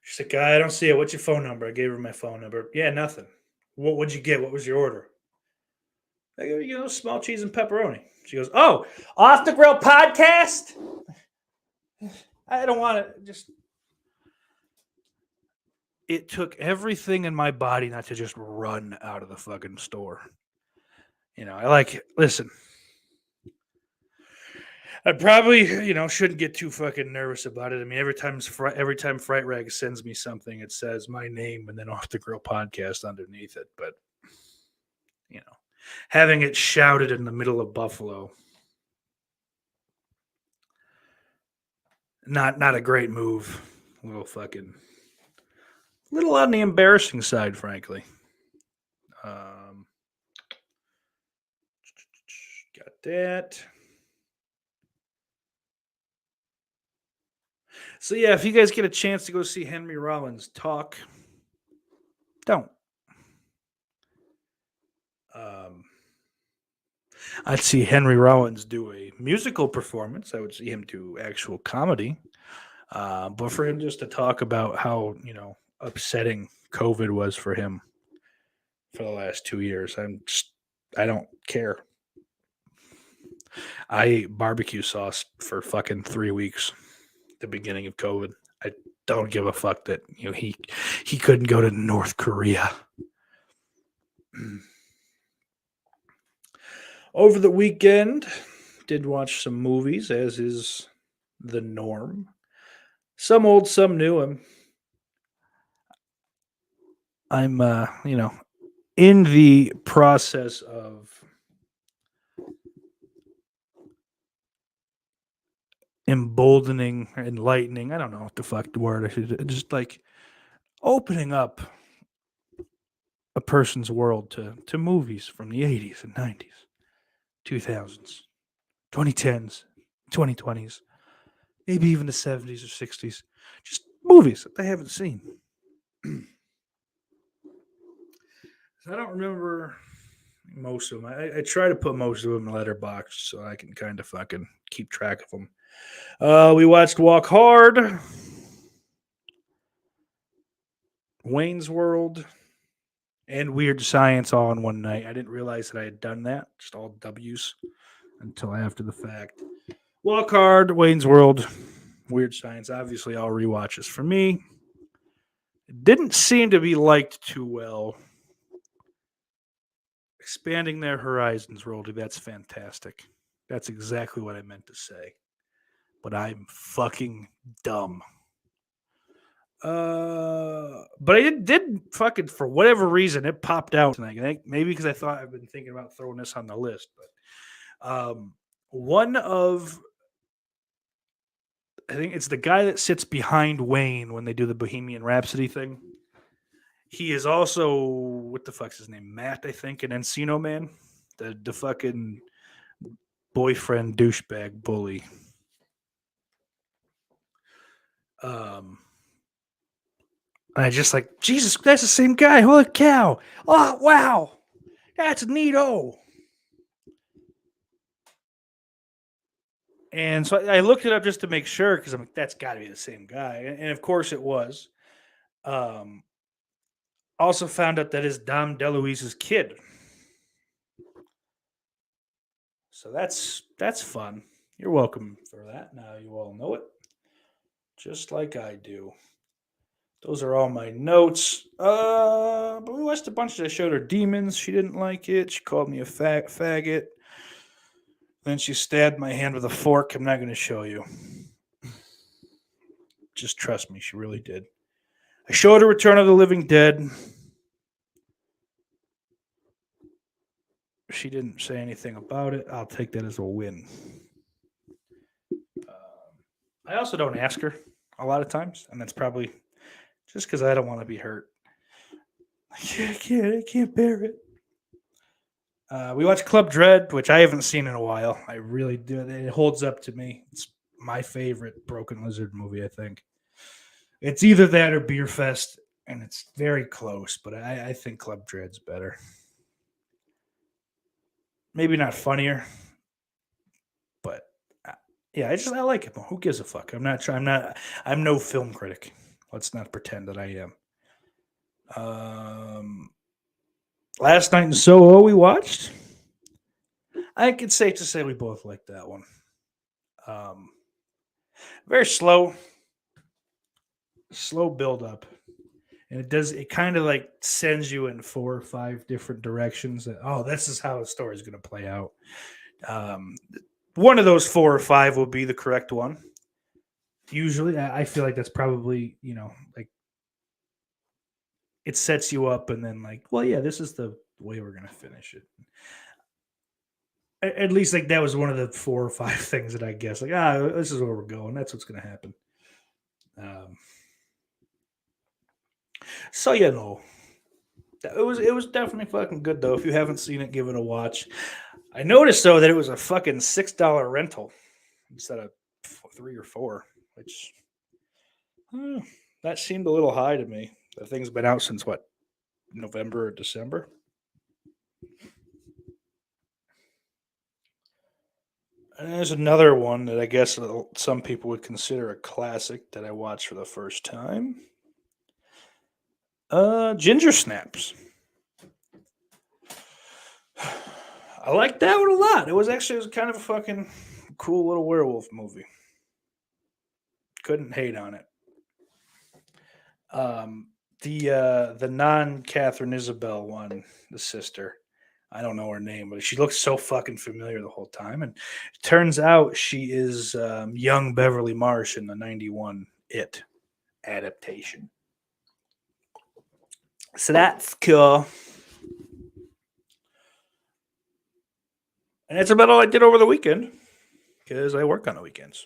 She's like, I don't see it. What's your phone number? I gave her my phone number. Yeah, nothing. What'd you get? What was your order? I go, small cheese and pepperoni. She goes, oh, Off the Grill podcast? I don't want to just. It took everything in my body not to just run out of the fucking store. Listen. I probably, shouldn't get too fucking nervous about it. I mean, every time Fright Rag sends me something, it says my name and then Off the Grill podcast underneath it. But, having it shouted in the middle of Buffalo, not a great move. Little on the embarrassing side, frankly. Got that. So yeah, if you guys get a chance to go see Henry Rollins talk, don't. I'd see Henry Rollins do a musical performance. I would see him do actual comedy. But for him just to talk about how, upsetting COVID was for him for the last 2 years, I don't care. I ate barbecue sauce for fucking 3 weeks at the beginning of COVID. I don't give a fuck that, he couldn't go to North Korea. Over the weekend, did watch some movies, as is the norm. Some old, some new. I'm in the process of emboldening, enlightening. I don't know what the fuck the word I should just like opening up a person's world to movies from the 80s and 90s. 2000s, 2010s, 2020s, maybe even the 70s or 60s. Just movies that they haven't seen. I don't remember most of them. I try to put most of them in Letterboxd so I can kind of fucking keep track of them. We watched Walk Hard, Wayne's World, and Weird Science all in one night. I didn't realize that I had done that. Just all W's until after the fact. Walk Hard, Wayne's World, Weird Science. Obviously, all rewatches for me. It didn't seem to be liked too well. Expanding their horizons, Roldy. That's fantastic. That's exactly what I meant to say. But I'm fucking dumb. But I did fucking, for whatever reason, it popped out tonight. Maybe because I thought I've been thinking about throwing this on the list. But one of, I think it's the guy that sits behind Wayne when they do the Bohemian Rhapsody thing. He is also, what the fuck's his name? Matt, I think, an Encino Man. The fucking boyfriend douchebag bully. I just like, Jesus, that's the same guy. Holy cow. Oh, wow. That's neato. And so I looked it up just to make sure because I'm like, that's got to be the same guy. And of course it was. Um, also found out that is Dom DeLuise's kid. So that's fun. You're welcome for that. Now you all know it. Just like I do. Those are all my notes. But we watched a bunch that showed her demons. She didn't like it. She called me a faggot. Then she stabbed my hand with a fork. I'm not going to show you. Just trust me, she really did. I showed her Return of the Living Dead. She didn't say anything about it. I'll take that as a win. I also don't ask her a lot of times, and that's probably just because I don't want to be hurt. I can't bear it. We watched Club Dread, which I haven't seen in a while. I really do. It holds up to me. It's my favorite Broken Lizard movie, I think. It's either that or Beer Fest, and it's very close, but I think Club Dread's better. Maybe not funnier, but yeah, I like it. Who gives a fuck? I'm no film critic. Let's not pretend that I am. Last Night in Soho we watched. I think it's safe to say we both liked that one. Very slow build up. And it kind of like sends you in 4 or 5 different directions that, this is how the story is going to play out. One of those 4 or 5 will be the correct one. Usually, I feel like that's probably, like it sets you up and then like, well, yeah, this is the way we're going to finish it. At least like that was one of the 4 or 5 things that I guess like, this is where we're going. That's what's going to happen. So it was definitely fucking good though. If you haven't seen it, give it a watch. I noticed though that it was a fucking $6 rental instead of 3 or 4, which that seemed a little high to me. The thing's been out since what, November or December. And there's another one that I guess some people would consider a classic that I watched for the first time. Ginger Snaps. I liked that one a lot. It was kind of a fucking cool little werewolf movie. Couldn't hate on it. The non-Catherine Isabel one, the sister. I don't know her name, but she looks so fucking familiar the whole time. And it turns out she is young Beverly Marsh in the 91 It adaptation. So that's cool. And that's about all I did over the weekend because I work on the weekends.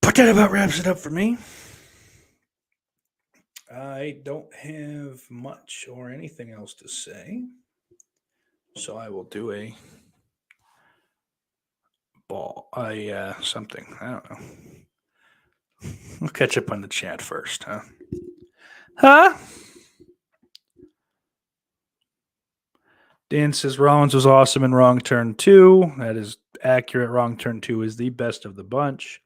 But that about wraps it up for me. I don't have much or anything else to say. So I will do a something. I don't know. We'll catch up on the chat first, huh? Dan says Rollins was awesome in Wrong Turn 2. That is accurate. Wrong Turn 2 is the best of the bunch.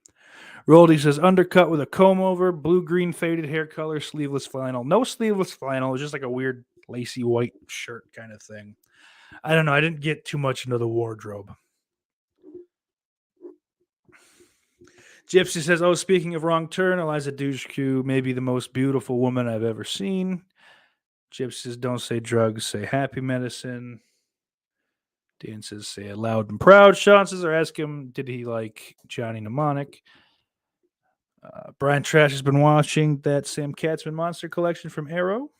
Roldy says undercut with a comb over, blue-green faded hair color, sleeveless flannel. No sleeveless flannel. It was just like a weird lacy white shirt kind of thing. I don't know. I didn't get too much into the wardrobe. Gypsy says, speaking of Wrong Turn, Eliza Dushku may be the most beautiful woman I've ever seen. Gypsy says, don't say drugs, say happy medicine. Dan says, say it loud and proud. Sean says, or ask him, did he like Johnny Mnemonic? Brian Trash has been watching that Sam Katzman Monster Collection from Arrow.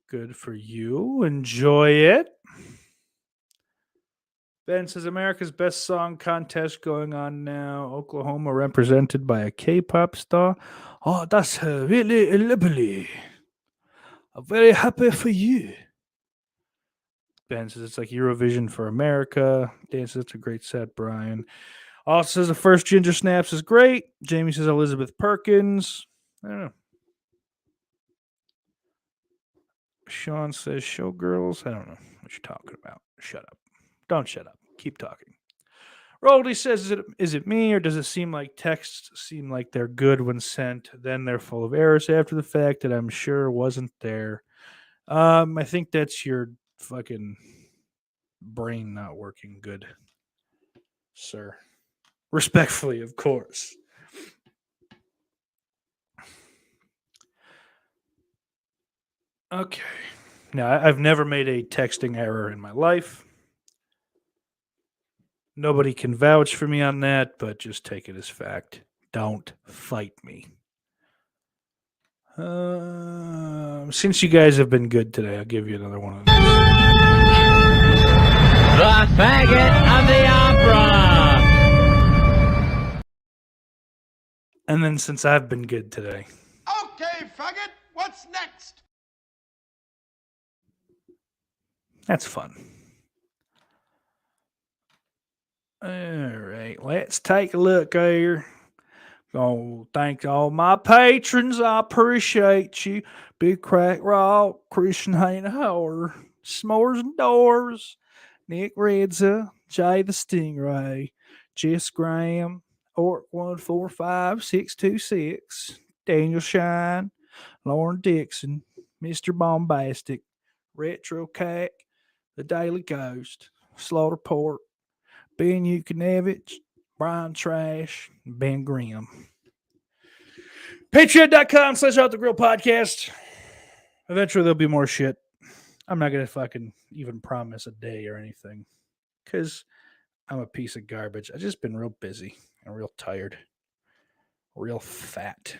Good for you. Enjoy it. Ben says, America's Best Song contest going on now. Oklahoma represented by a K-pop star. Oh, that's really lovely. I'm very happy for you. Ben says, it's like Eurovision for America. Dan says, it's a great set, Brian. Also says, the first Ginger Snaps is great. Jamie says, Elizabeth Perkins. I don't know. Sean says, showgirls. I don't know what you're talking about. Shut up. Don't shut up. Keep talking. Roldy says, is it me, or does it seem like texts seem like they're good when sent, then they're full of errors after the fact that I'm sure wasn't there? I think that's your fucking brain not working good, sir. Respectfully, of course. Okay. Now, I've never made a texting error in my life. Nobody can vouch for me on that, but just take it as fact. Don't fight me. Since you guys have been good today, I'll give you another one of those. The faggot of the opera. And then since I've been good today. Okay, faggot, what's next? That's fun. All right, let's take a look here. Oh, thank all my patrons. I appreciate you. Big Crack Rock, Christian Hauer, S'mores and Doors, Nick Redza, Jay the Stingray, Jess Graham, Orc 145626, Daniel Shine, Lauren Dixon, Mr. Bombastic, Retro Cack, The Daily Ghost, Slaughter Port, Ben Yukonevich, Brian Trash, Ben Grimm. Patreon.com/Out the Grill Podcast. Eventually there'll be more shit. I'm not going to fucking even promise a day or anything because I'm a piece of garbage. I've just been real busy and real tired, real fat.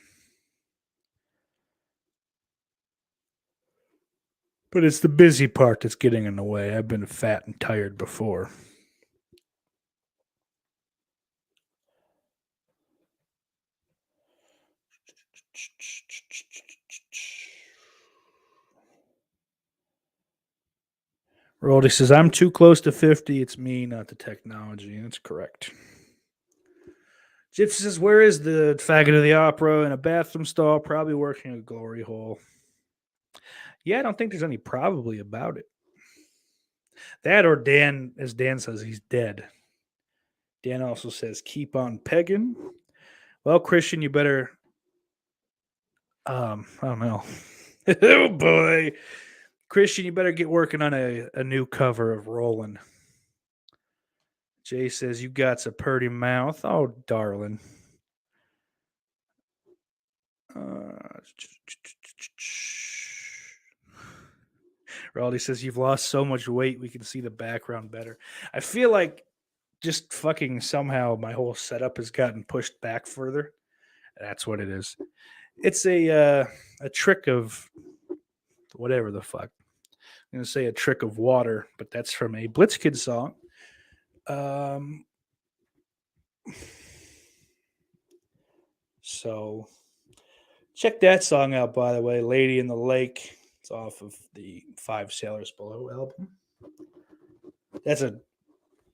But it's the busy part that's getting in the way. I've been fat and tired before. Roldy says, I'm too close to 50. It's me, not the technology. That's correct. Gypsy says, where is the faggot of the opera? In a bathroom stall, probably working a glory hole. Yeah, I don't think there's any probably about it. That or Dan, as Dan says, he's dead. Dan also says, keep on pegging. Well, Christian, you better... I don't know. Oh, boy. Christian, you better get working on a new cover of Rollin'. Jay says, you got a purty mouth. Oh, darling. Raldi says, you've lost so much weight, we can see the background better. I feel like just fucking somehow my whole setup has gotten pushed back further. That's what it is. It's a trick of whatever the fuck. I'm going to say a trick of water, but that's from a Blitzkid song. So check that song out, by the way. Lady in the Lake. It's off of the 5 Sailors Below album. That's a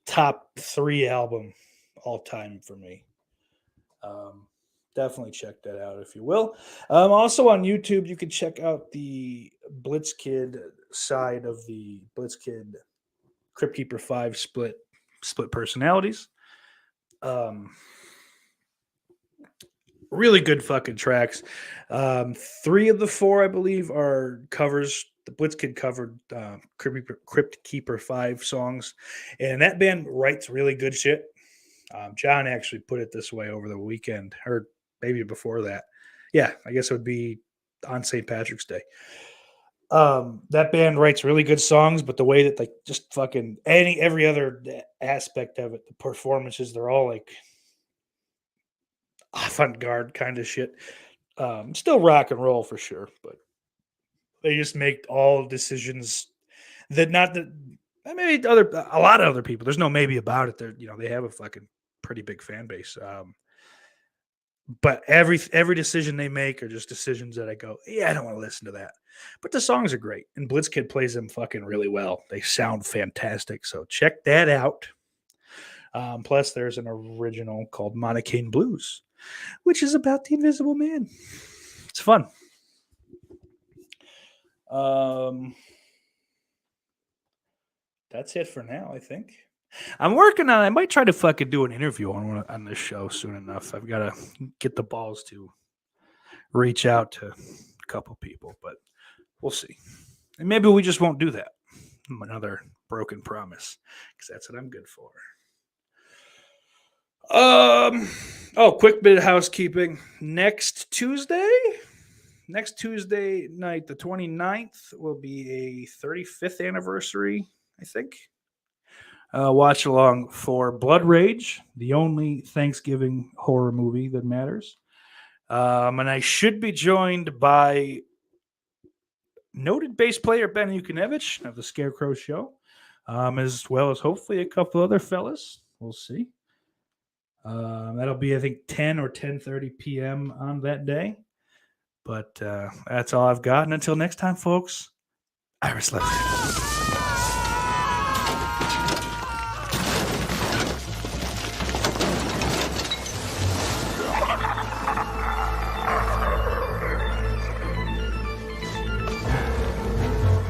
top 3 album all time for me. Definitely check that out if you will. Also on YouTube, you can check out the Blitzkid side of the Blitzkid Crypt Keeper 5 split personalities. Really good fucking tracks. 3 of the 4, I believe, are covers. The Blitzkid covered Crypt Keeper 5 songs, and that band writes really good shit. John actually put it this way over the weekend, or maybe before that. Yeah, I guess it would be on St. Patrick's Day. That band writes really good songs, but the way that like just fucking every other aspect of it, the performances, they're all like avant-garde kind of shit. Still rock and roll for sure, but they just make all decisions that maybe a lot of other people. There's no maybe about it. They have a fucking pretty big fan base. But every decision they make are just decisions that I go, yeah, I don't want to listen to that. But the songs are great, and Blitzkid plays them fucking really well. They sound fantastic, so check that out. Plus, there's an original called Monocaine Blues, which is about the Invisible Man. It's fun. That's it for now, I think. I'm working on. I might try to fucking do an interview on this show soon enough. I've got to get the balls to reach out to a couple people, but we'll see. And maybe we just won't do that. Another broken promise, because that's what I'm good for. Quick bit of housekeeping. Next Tuesday night, the 29th, will be a 35th anniversary, I think. Watch along for Blood Rage, the only Thanksgiving horror movie that matters. And I should be joined by noted bass player Ben Yukinevich of the Scarecrow Show, as well as hopefully a couple other fellas. We'll see. That'll be, I think, 10 or 10:30 p.m. on that day. But that's all I've got. And until next time, folks, Iris loves you.